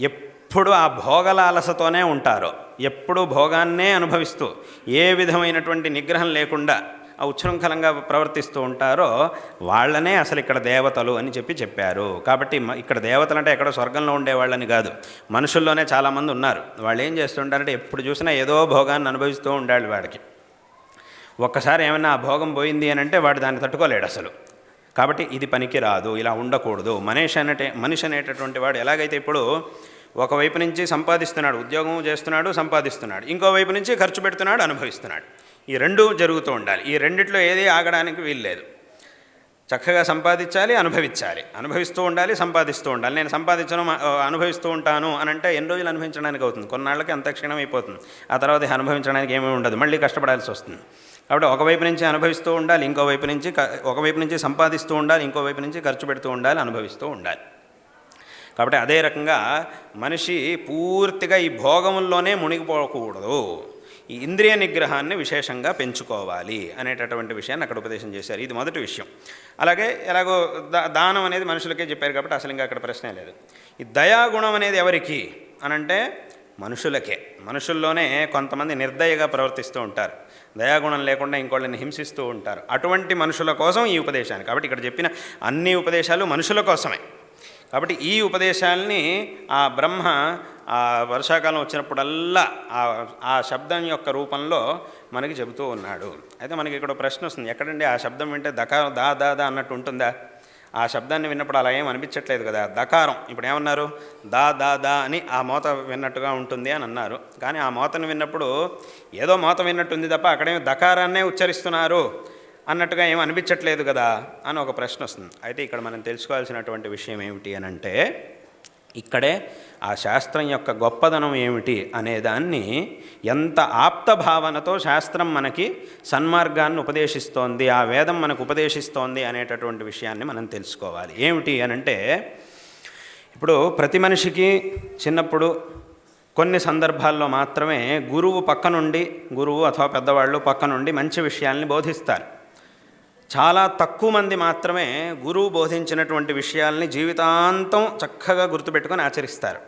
ఎప్పుడు ఆ భోగలాలసతోనే ఉంటారో, ఎప్పుడు భోగాన్నే అనుభవిస్తూ ఏ విధమైనటువంటి నిగ్రహం లేకుండా ఆ ఉచ్ఛృంఖలంగా ప్రవర్తిస్తూ ఉంటారో వాళ్ళనే అసలు ఇక్కడ దేవతలు అని చెప్పారు. కాబట్టి ఇక్కడ దేవతలు అంటే ఎక్కడో స్వర్గంలో ఉండేవాళ్ళని కాదు, మనుషుల్లోనే చాలామంది ఉన్నారు. వాళ్ళు ఏం చేస్తుంటారంటే ఎప్పుడు చూసినా ఏదో భోగాన్ని అనుభవిస్తూ ఉండాలి. వాడికి ఒక్కసారి ఏమైనా ఆ భోగం పోయింది అని అంటే వాడు దాన్ని తట్టుకోలేడు అసలు. కాబట్టి ఇది పనికి రాదు, ఇలా ఉండకూడదు. మనిషి అనేటటువంటి వాడు ఎలాగైతే ఇప్పుడు ఒకవైపు నుంచి సంపాదిస్తున్నాడు, ఉద్యోగం చేస్తున్నాడు, సంపాదిస్తున్నాడు, ఇంకోవైపు నుంచి ఖర్చు పెడుతున్నాడు, అనుభవిస్తున్నాడు. ఈ రెండు జరుగుతూ ఉండాలి. ఈ రెండిట్లో ఏది ఆగడానికి వీల్లేదు. చక్కగా సంపాదించాలి, అనుభవించాలి, అనుభవిస్తూ ఉండాలి, సంపాదిస్తూ ఉండాలి. నేను సంపాదించను అనుభవిస్తూ ఉంటాను అని అంటే ఎన్ని రోజులు అనుభవించడానికి అవుతుంది? కొన్నాళ్ళకి అంత క్షీణం అయిపోతుంది. ఆ తర్వాత అనుభవించడానికి ఏమీ ఉండదు, మళ్ళీ కష్టపడాల్సి వస్తుంది. కాబట్టి ఒకవైపు నుంచి అనుభవిస్తూ ఉండాలి, ఒకవైపు నుంచి సంపాదిస్తూ ఉండాలి, ఇంకోవైపు నుంచి ఖర్చు పెడుతూ ఉండాలి, అనుభవిస్తూ ఉండాలి. కాబట్టి అదే రకంగా మనిషి పూర్తిగా ఈ భోగముల్లోనే మునిగిపోకూడదు, ఈ ఇంద్రియ నిగ్రహాన్ని విశేషంగా పెంచుకోవాలి అనేటటువంటి విషయాన్ని అక్కడ ఉపదేశం చేశారు. ఇది మొదటి విషయం. అలాగే ఎలాగో దానం అనేది మనుషులకే చెప్పారు కాబట్టి అసలు ఇంకా అక్కడ ప్రశ్నే లేదు. ఈ దయాగుణం అనేది ఎవరికి అనంటే మనుషులకే. మనుషుల్లోనే కొంతమంది నిర్దయగా ప్రవర్తిస్తూ ఉంటారు, దయాగుణం లేకుండా ఇంకోళ్ళని హింసిస్తూ ఉంటారు. అటువంటి మనుషుల కోసం ఈ ఉపదేశాన్ని. కాబట్టి ఇక్కడ చెప్పిన అన్ని ఉపదేశాలు మనుషుల కోసమే. కాబట్టి ఈ ఉపదేశాలని ఆ బ్రహ్మ ఆ వర్షాకాలం వచ్చినప్పుడల్లా ఆ శబ్దం యొక్క రూపంలో మనకి చెబుతూ ఉన్నాడు. అయితే మనకి ఇక్కడ ప్రశ్న వస్తుంది, ఎక్కడండి ఆ శబ్దం వింటే దా దా దా అన్నట్టు ఉంటుందా? ఆ శబ్దాన్ని విన్నప్పుడు అలా ఏం అనిపించట్లేదు కదా. దకారం ఇప్పుడు ఏమన్నారు? దా దా దా అని ఆ మోత విన్నట్టుగా ఉంటుంది అని అన్నారు. కానీ ఆ మోతను విన్నప్పుడు ఏదో మోత విన్నట్టుంది తప్ప అక్కడేమో దకారాన్నే ఉచ్చరిస్తున్నారు అన్నట్టుగా ఏం అనిపించట్లేదు కదా అని ఒక ప్రశ్న వస్తుంది. అయితే ఇక్కడ మనం తెలుసుకోవాల్సినటువంటి విషయం ఏమిటి అని అంటే, ఇక్కడే ఆ శాస్త్రం యొక్క గొప్పదనం ఏమిటి అనేదాన్ని, ఎంత ఆప్త భావనతో శాస్త్రం మనకి సన్మార్గాన్ని ఉపదేశిస్తోంది, ఆ వేదం మనకు ఉపదేశిస్తోంది అనేటటువంటి విషయాన్ని మనం తెలుసుకోవాలి. ఏమిటి అనంటే, ఇప్పుడు ప్రతి మనిషికి చిన్నప్పుడు కొన్ని సందర్భాల్లో మాత్రమే గురువు అథవా పెద్దవాళ్ళు పక్క నుండి మంచి విషయాల్ని బోధిస్తారు. చాలా తక్కువ మంది మాత్రమే గురువు బోధించినటువంటి విషయాల్ని జీవితాంతం చక్కగా గుర్తుపెట్టుకొని ఆచరిస్తారు.